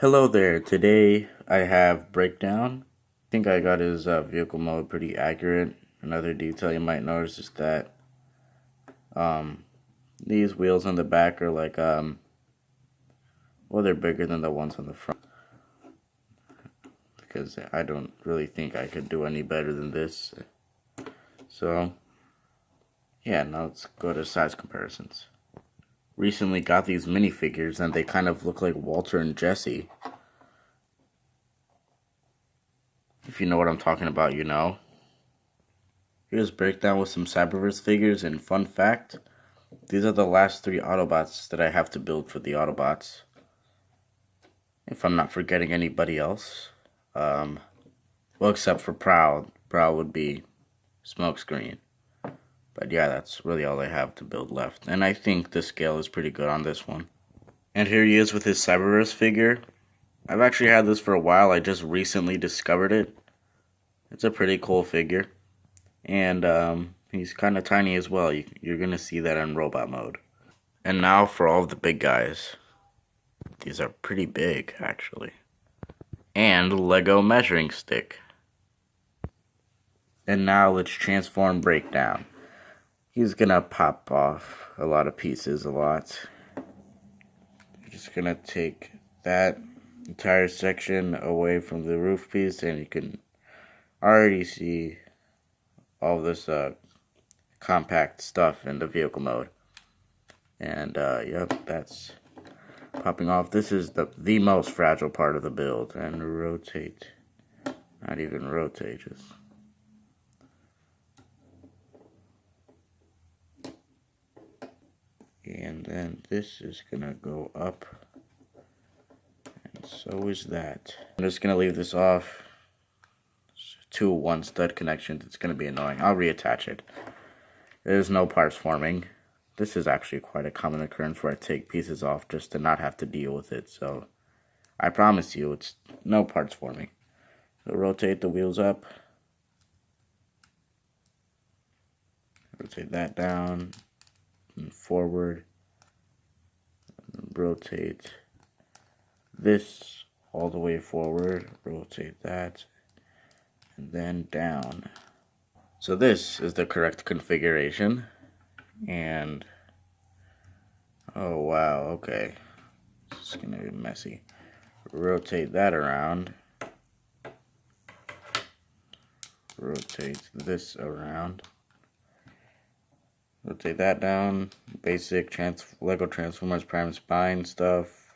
Hello there. Today I have breakdown. I think I got his vehicle mode pretty accurate. Another detail you might notice is that um, these wheels on the back are like well, they're bigger than the ones on the front because I don't really think I could do any better than this. So yeah, now let's go to size comparisons. Recently got these minifigures and they kind of look like Walter and Jesse. If you know what I'm talking about, you know. Here's breakdown with some Cyberverse figures, and fun fact, these are the last 3 Autobots that I have to build for the Autobots. If I'm not forgetting anybody else. Well, except for Prowl. Prowl would be Smokescreen. But yeah, that's really all I have to build left. And I think the scale is pretty good on this one. And here he is with his Cyberverse figure. I've actually had this for a while. I just recently discovered it. It's a pretty cool figure. And he's kind of tiny as well. You're going to see that in robot mode. And now for all of the big guys. These are pretty big, actually. And Lego measuring stick. And now let's transform breakdown. He's going to pop off a lot of pieces a lot. You're just going to take that entire section away from the roof piece, and you can already see all this compact stuff in the vehicle mode. And yep, that's popping off. This is the most fragile part of the build. And rotate, not even rotate, just and then this is gonna go up, and so is that. I'm just gonna leave this off. 2 1-stud connections. It's gonna be annoying. I'll reattach it. There's no parts forming. This is actually quite a common occurrence where I take pieces off just to not have to deal with it. So I promise you, it's no parts forming. So rotate the wheels up. Rotate that down and forward. And rotate this all the way forward. Rotate that. And then down. So this is the correct configuration. And oh wow, okay. It's gonna be messy. Rotate that around. Rotate this around. Rotate that down. Basic Lego Transformers Prime Spine stuff.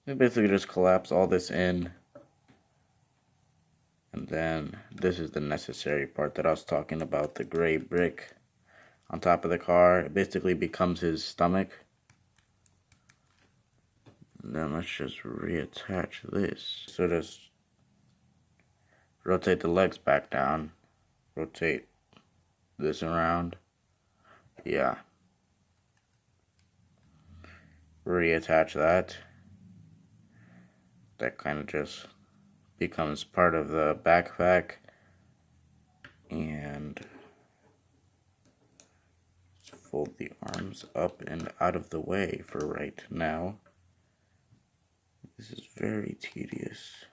And basically just collapse all this in. And then this is the necessary part that I was talking about, the gray brick on top of the car. It basically becomes his stomach. And then let's just reattach this. So just rotate the legs back down. Rotate this around. Yeah. Reattach that. That kind of just becomes part of the backpack. And fold the arms up and out of the way for right now. This is very tedious.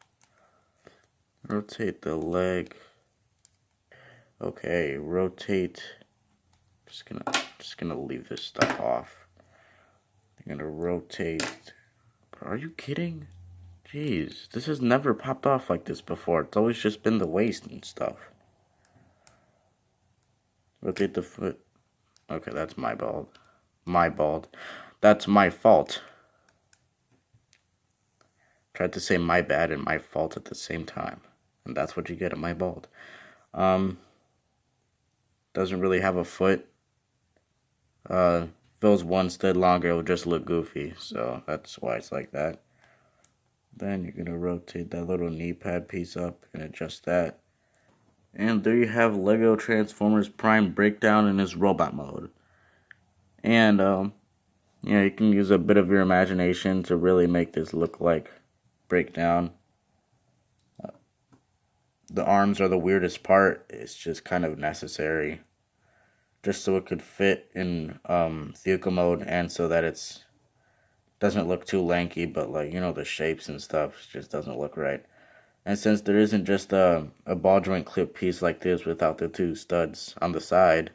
Rotate the leg. Okay, rotate. Just gonna leave this stuff off. I'm gonna rotate. Are you kidding? Jeez, this has never popped off like this before. It's always just been the waist and stuff. Rotate the foot. Okay, that's my bald. My bald. That's my fault. Tried to say my bad and my fault at the same time. And that's what you get at my bald. Doesn't really have a foot. If it was 1 stud longer, it would just look goofy. So that's why it's like that. Then you're going to rotate that little knee pad piece up and adjust that. And there you have Lego Transformers Prime Breakdown in his robot mode. And, you can use a bit of your imagination to really make this look like Breakdown. The arms are the weirdest part. It's just kind of necessary. Just so it could fit in vehicle mode and so that it's Doesn't look too lanky, but like, you know, the shapes and stuff just doesn't look right. And since there isn't just a ball joint clip piece like this without the two studs on the side,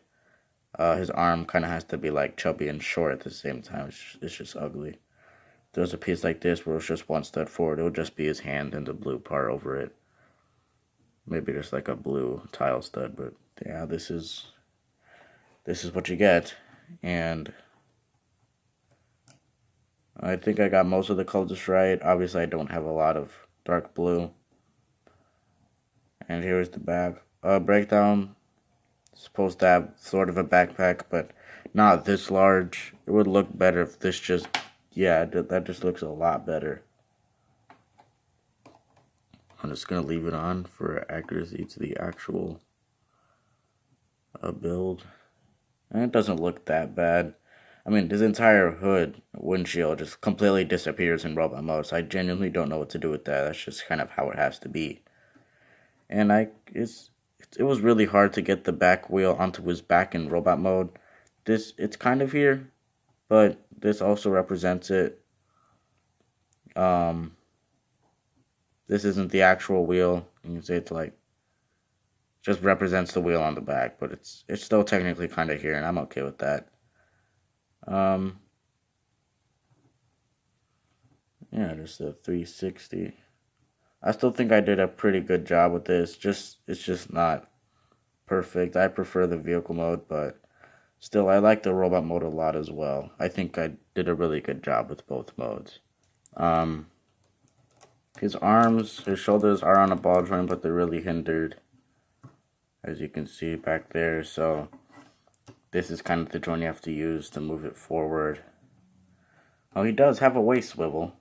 his arm kind of has to be like chubby and short at the same time. It's just ugly. If there's a piece like this where it's just one stud forward, it'll just be his hand and the blue part over it. Maybe just like a blue tile stud, but yeah, this is what you get. And I think I got most of the colors right. Obviously, I don't have a lot of dark blue. And here's the back. Breakdown. Supposed to have sort of a backpack, but not this large. It would look better if this just, yeah, that just looks a lot better. I'm just going to leave it on for accuracy to the actual build. And it doesn't look that bad. I mean, this entire hood windshield just completely disappears in robot mode, so I genuinely don't know what to do with that. That's just kind of how it has to be. And it was really hard to get the back wheel onto his back in robot mode. It's kind of here, but this also represents it. This isn't the actual wheel. You can say it's like just represents the wheel on the back, but it's still technically kind of here, and I'm okay with that. Yeah, just a 360. I still think I did a pretty good job with this. It's just not perfect. I prefer the vehicle mode, but still, I like the robot mode a lot as well. I think I did a really good job with both modes. His arms, his shoulders are on a ball joint, but they're really hindered, as you can see back there. So this is kind of the joint you have to use to move it forward. Oh, he does have a waist swivel,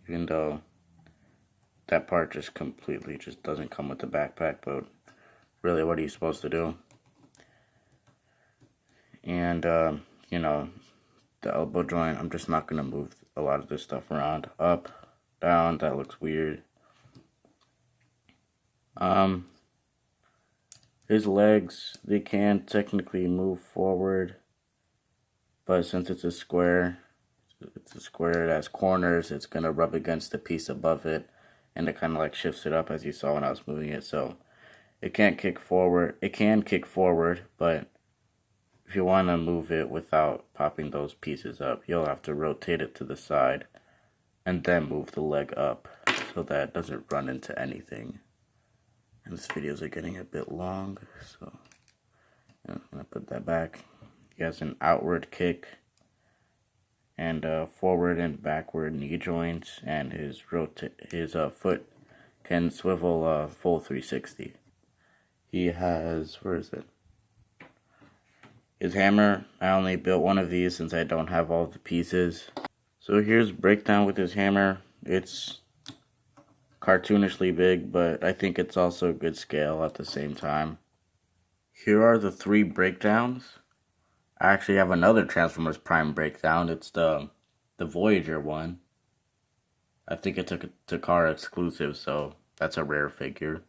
even though that part just completely just doesn't come with the backpack, but really, what are you supposed to do? And, you know, the elbow joint, I'm just not going to move a lot of this stuff around. Up, down, that looks weird. His legs, they can technically move forward, but since it's a square that has corners, it's going to rub against the piece above it, and it kind of like shifts it up, as you saw when I was moving it. So it can't kick forward. It can kick forward, but if you want to move it without popping those pieces up, you'll have to rotate it to the side and then move the leg up so that it doesn't run into anything. And these videos are getting a bit long, so I'm going to put that back. He has an outward kick and forward and backward knee joints, and his foot can swivel full 360. He has, where is it? His hammer, I only built one of these since I don't have all the pieces. So here's breakdown with his hammer. It's cartoonishly big, but I think it's also a good scale at the same time. Here are the 3 breakdowns. I actually have another Transformers Prime breakdown. It's the Voyager one. I think it's a Takara exclusive, so that's a rare figure.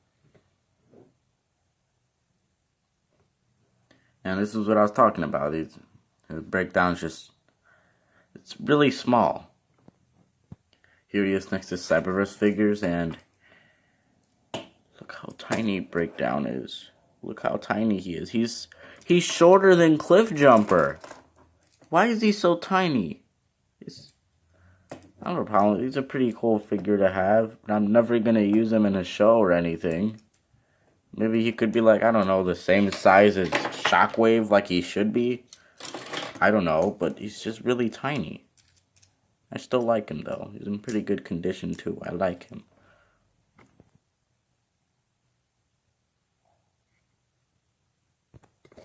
And this is what I was talking about. These breakdowns it's really small. Here he is next to Cyberverse figures, and look how tiny breakdown is. Look how tiny he is. He's shorter than Cliff Jumper. Why is he so tiny? I don't have a problem. He's a pretty cool figure to have. I'm never gonna use him in a show or anything. Maybe he could be like, I don't know, the same size as Shockwave like he should be. I don't know, but he's just really tiny. I still like him though. He's in pretty good condition too. I like him.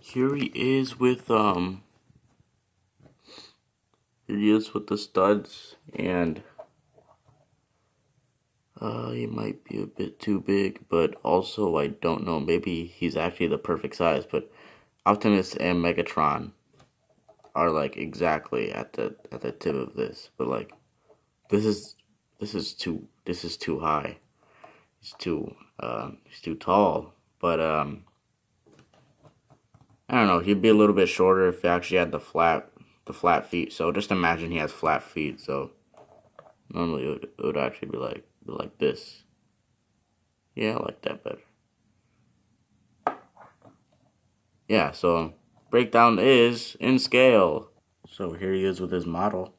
Here he is with the studs, and he might be a bit too big, but also I don't know, maybe he's actually the perfect size. But Optimus and Megatron are like exactly at the tip of this, but like this is too high. He's too tall, but I don't know, he'd be a little bit shorter if he actually had the the flat feet. So just imagine he has flat feet. So normally it would actually be like this. Yeah, I like that better. Yeah, so breakdown is in scale. So here he is with his model.